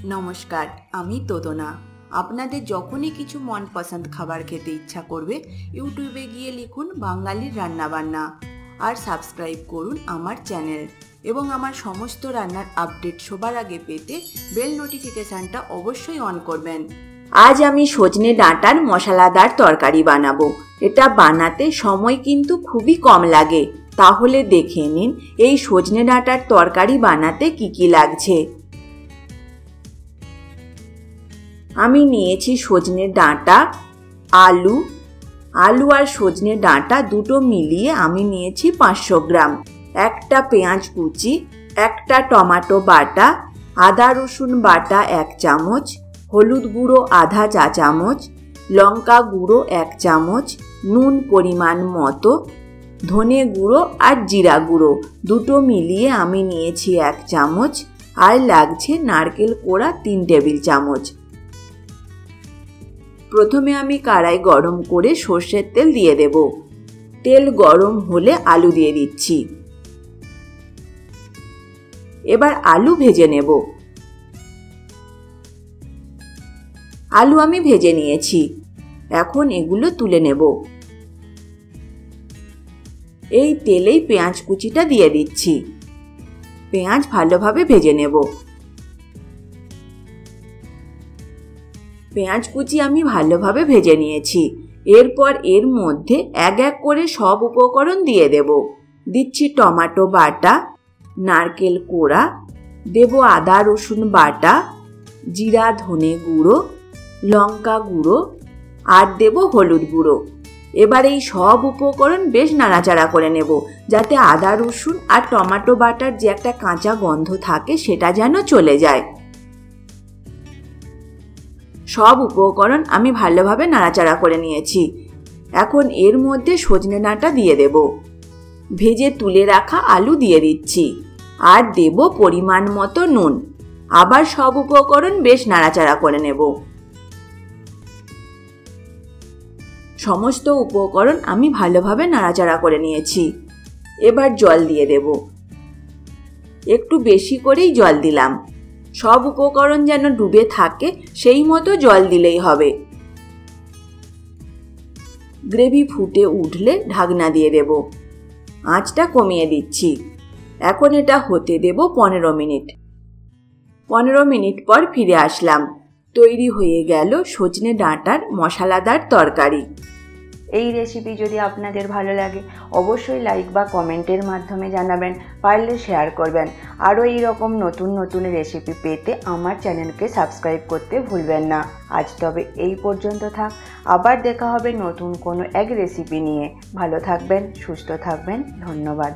নমস্কার, আমি তোদনা। আপনাদের যখনই কিছু মনপসন্দ খাবার খেতে ইচ্ছা করবে, ইউটিউবে গিয়ে লিখুন বাঙালির রান্নাবান্না আর সাবস্ক্রাইব করুন আমার চ্যানেল এবং আমার সমস্ত রান্নার আপডেট সবার আগে পেতে বেল নোটিফিকেশানটা অবশ্যই অন করবেন। আজ আমি সজনে ডাঁটার মশলাদার তরকারি বানাবো। এটা বানাতে সময় কিন্তু খুবই কম লাগে। তাহলে দেখে নিন এই সজনে ডাঁটার তরকারি বানাতে কি কি লাগছে। আমি নিয়েছি সজনে ডাঁটা, আলু আর সজনে ডাঁটা দুটো মিলিয়ে আমি নিয়েছি 500 গ্রাম, একটা পেঁয়াজ কুচি, একটা টমেটো বাটা, আদা রসুন বাটা 1 চামচ, হলুদ গুঁড়ো আধা চা চামচ, লঙ্কা গুঁড়ো 1 চামচ, নুন পরিমাণ মতো, ধনে গুঁড়ো আর জিরা গুঁড়ো দুটো মিলিয়ে আমি নিয়েছি 1 চামচ, আর লাগছে নারকেল কোড়া 3 টেবিল চামচ। প্রথমে আমি কড়াই গরম করে সর্ষের তেল দিয়ে দেব। তেল গরম হলে আলু দিয়ে দিচ্ছি। এবার আলু ভেজে নেব। আলু আমি ভেজে নিয়েছি, এখন এগুলো তুলে নেব। এই তেলেই পেঁয়াজ কুচিটা দিয়ে দিচ্ছি। পেঁয়াজ ভালোভাবে ভেজে নেব। পেঁয়াজ কুচি আমি ভালোভাবে ভেজে নিয়েছি। এরপর এর মধ্যে এক এক করে সব উপকরণ দিয়ে দেব। দিচ্ছি টমেটো বাটা, নারকেল কোড়া, দেব আদা রসুন বাটা, জিরা ধনে গুঁড়ো, লঙ্কা গুঁড়ো আর দেব হলুদ গুঁড়ো। এবার এই সব উপকরণ বেশ নাড়াচাড়া করে নেব, যাতে আদা রসুন আর টমেটো বাটার যে একটা কাঁচা গন্ধ থাকে সেটা যেন চলে যায়। সব উপকরণ আমি ভালোভাবে নাড়াচাড়া করে নিয়েছি। এখন এর মধ্যে সজনে ডাঁটা দিয়ে দেব। ভেজে তুলে রাখা আলু দিয়ে দিচ্ছি আর দেব পরিমাণ মতো নুন। আবার সব উপকরণ বেশ নাড়াচাড়া করে নেব। সমস্ত উপকরণ আমি ভালোভাবে নাড়াচাড়া করে নিয়েছি। এবার জল দিয়ে দেব। একটু বেশি করেই জল দিলাম। সব উপকরণ যেন ডুবে থাকে সেই মতো জল দিলেই হবে। গ্রেভি ফুটে উঠলে ঢাকনা দিয়ে দেব। আঁচটা কমিয়ে দিচ্ছি। এখন এটা হতে দেব 15 মিনিট। 15 মিনিট পর ফিরে আসলাম। তৈরি হয়ে গেল সজনে ডাঁটার মশলাদার তরকারি। এই রেসিপি যদি আপনাদের ভালো লাগে অবশ্যই লাইক বা কমেন্টের মাধ্যমে জানাবেন, পারলে শেয়ার করবেন। আরও এইরকম নতুন নতুন রেসিপি পেতে আমার চ্যানেলকে সাবস্ক্রাইব করতে ভুলবেন না। আজ তবে এই পর্যন্ত থাক। আবার দেখা হবে নতুন কোনো এক রেসিপি নিয়ে। ভালো থাকবেন, সুস্থ থাকবেন। ধন্যবাদ।